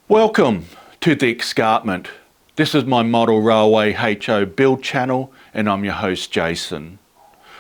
Welcome to the Escarpment. This is my model railway HO build channel and I'm your host Jason.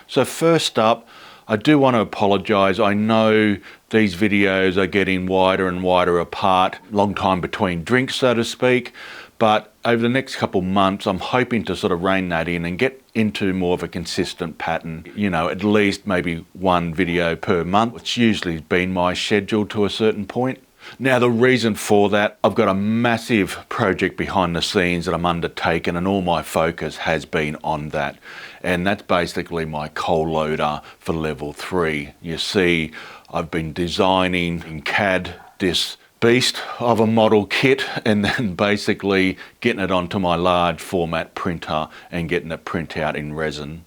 So first up, I do want to apologise. I know these videos are getting wider and wider apart, long time between drinks so to speak, but over the next couple months I'm hoping to sort of rein that in and get into more of a consistent pattern. You know, at least maybe one video per month, which usually has been my schedule to a certain point. Now the reason for that, I've got a massive project behind the scenes that I'm undertaking and all my focus has been on that. And that's basically my coal loader for level 3. You see, I've been designing in CAD this beast of a model kit and then basically getting it onto my large format printer and getting it print out in resin.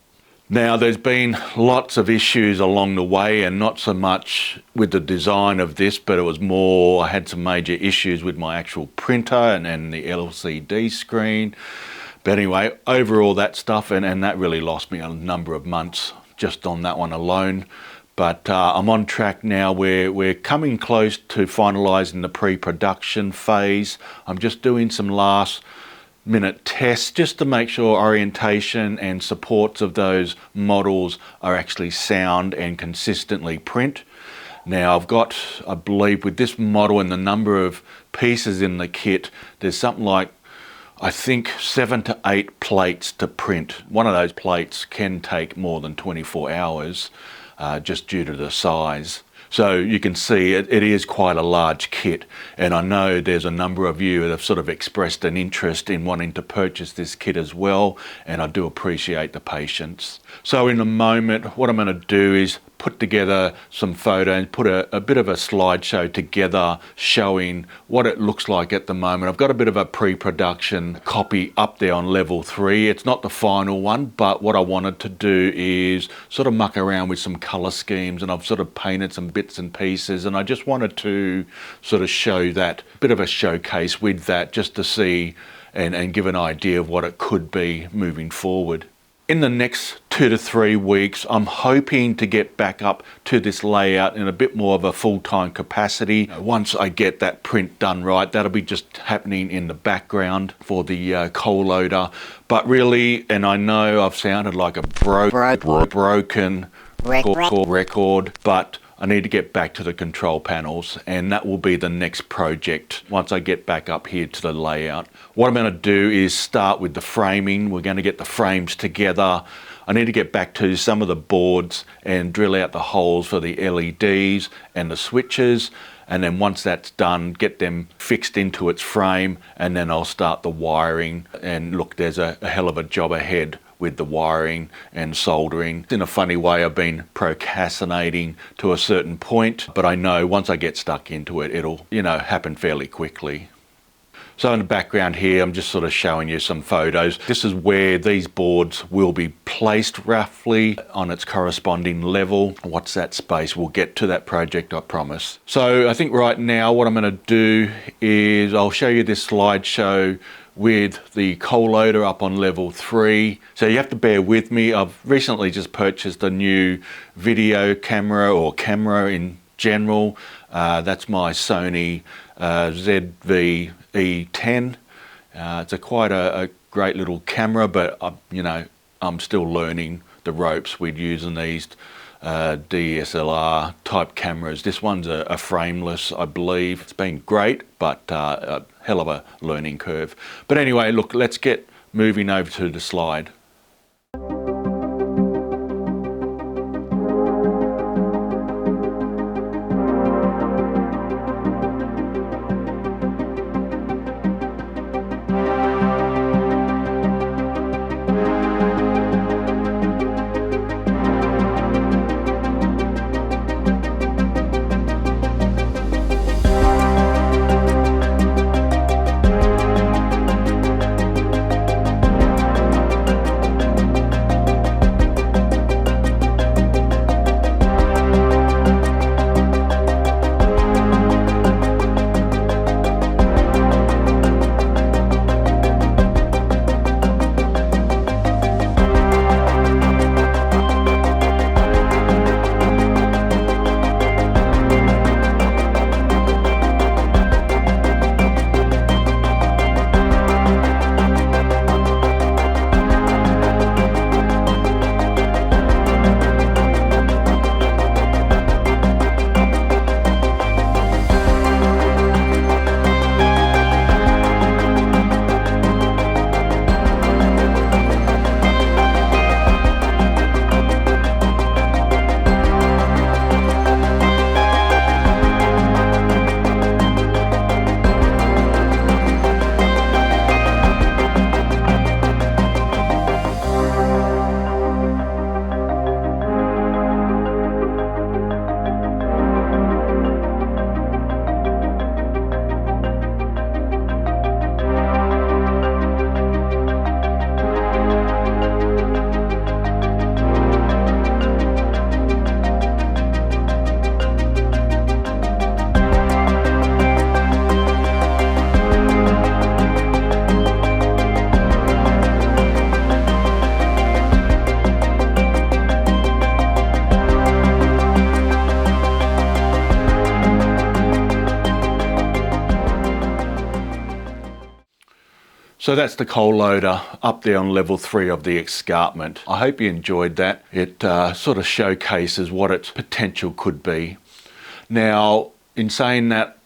Now there's been lots of issues along the way and not so much with the design of this, but it was more I had some major issues with my actual printer and the LCD screen. But anyway, over all that stuff and that really lost me a number of months just on that one alone. But I'm on track now. We're coming close to finalising the pre-production phase. I'm just doing some last minute tests just to make sure orientation and supports of those models are actually sound and consistently print. Now I've got, I believe with this model and the number of pieces in the kit, there's something like I think 7 to 8 plates to print. One of those plates can take more than 24 hours just due to the size. So you can see it is quite a large kit, and I know there's a number of you that have sort of expressed an interest in wanting to purchase this kit as well, and I do appreciate the patience. So in a moment, what I'm going to do is put together some photos, put a bit of a slideshow together showing what it looks like at the moment. I've got a bit of a pre-production copy up there on level 3. It's not the final one, but what I wanted to do is sort of muck around with some color schemes, and I've sort of painted some bits and pieces, and I just wanted to sort of show that, bit of a showcase with that, just to see and give an idea of what it could be moving forward. In the next 2 to 3 weeks, I'm hoping to get back up to this layout in a bit more of a full-time capacity. Once I get that print done right, that'll be just happening in the background for the coal loader. But really, and I know I've sounded like a broken record, but I need to get back to the control panels, and that will be the next project once I get back up here to the layout. What I'm going to do is start with the framing. We're going to get the frames together. I need to get back to some of the boards and drill out the holes for the LEDs and the switches, and then once that's done, get them fixed into its frame, and then I'll start the wiring. And look, there's a hell of a job ahead with the wiring and soldering. In a funny way, I've been procrastinating to a certain point, but I know once I get stuck into it, it'll, happen fairly quickly. So in the background here, I'm just sort of showing you some photos. This is where these boards will be placed roughly on its corresponding level. What's that space? We'll get to that project, I promise. So I think right now what I'm going to do is I'll show you this slideshow with the coal loader up on level 3. So you have to bear with me. I've recently just purchased a new video camera, or camera in general. That's my Sony ZV-E10. It's quite a great little camera, but I'm still learning the ropes with using these DSLR type cameras. This one's a frameless, I believe. It's been great, but a hell of a learning curve. But anyway, look, let's get moving over to the slide. So that's the coal loader up there on level 3 of the escarpment. I hope you enjoyed that. It sort of showcases what its potential could be. Now, in saying that,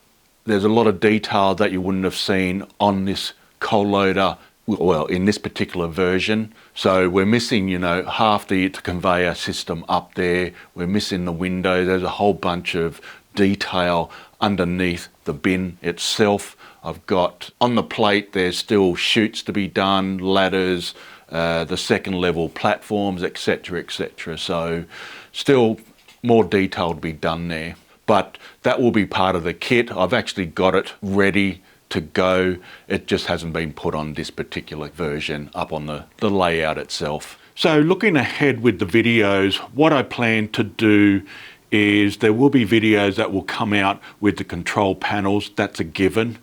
there's a lot of detail that you wouldn't have seen on this coal loader, well, in this particular version. So we're missing, you know, half the conveyor system up there. We're missing the window. There's a whole bunch of detail underneath the bin itself. I've got on the plate, there's still chutes to be done, ladders, the second level platforms, etc, etc. So still more detail to be done there. But that will be part of the kit. I've actually got it ready to go. It just hasn't been put on this particular version up on the layout itself. So looking ahead with the videos, what I plan to do is there will be videos that will come out with the control panels. That's a given.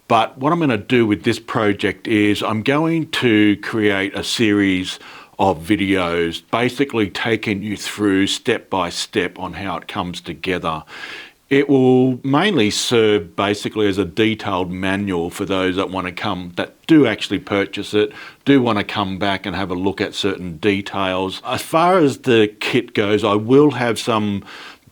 But what I'm going to do with this project is I'm going to create a series of videos basically taking you through step by step on how it comes together. It will mainly serve basically as a detailed manual for those that want to come, that do actually purchase it, do want to come back and have a look at certain details. As far as the kit goes, I will have some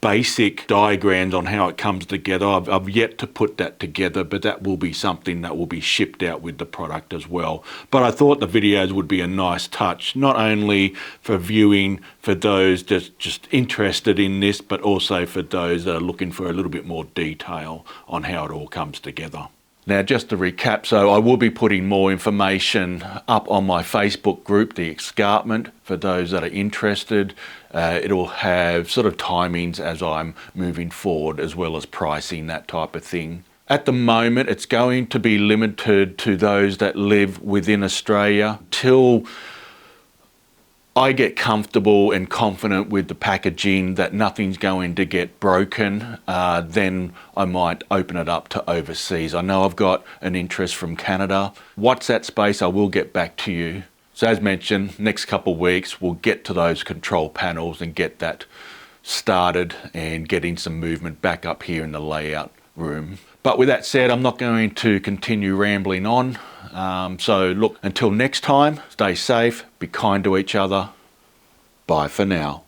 basic diagrams on how it comes together. I've yet to put that together, but that will be something that will be shipped out with the product as well. But I thought the videos would be a nice touch, not only for viewing for those just interested in this, but also for those that are looking for a little bit more detail on how it all comes together. Now, just to recap, so I will be putting more information up on my Facebook group, the Escarpment, for those that are interested. It'll have sort of timings as I'm moving forward, as well as pricing, that type of thing. At the moment, it's going to be limited to those that live within Australia till I get comfortable and confident with the packaging that nothing's going to get broken. Then I might open it up to overseas. I know I've got an interest from Canada. What's that space? I will get back to you. So as mentioned, next couple of weeks, we'll get to those control panels and get that started and getting some movement back up here in the layout room. But with that said, I'm not going to continue rambling on. So look, until next time, stay safe, be kind to each other. Bye for now.